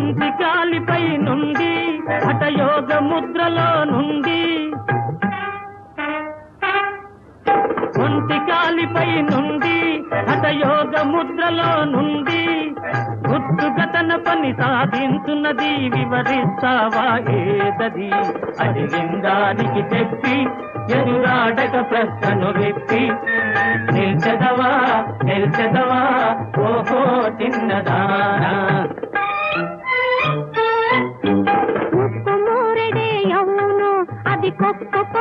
ఒంటి కాలిపై నుండి హఠయోగ ముద్రలో నుండి ఒంటి కాలిపై నుండి హఠయోగ ముద్రలో నుండి గుర్తుగా తన పని సాధించున్నది వివరిస్తావా ఏదది అడిగిందానికి చెప్పి ఎదురాడక ప్రశ్నను విప్పి నిల్చెదవా ఓహో చిన్నదానా ముక్కు మూరెడే అవును అది కొక్కు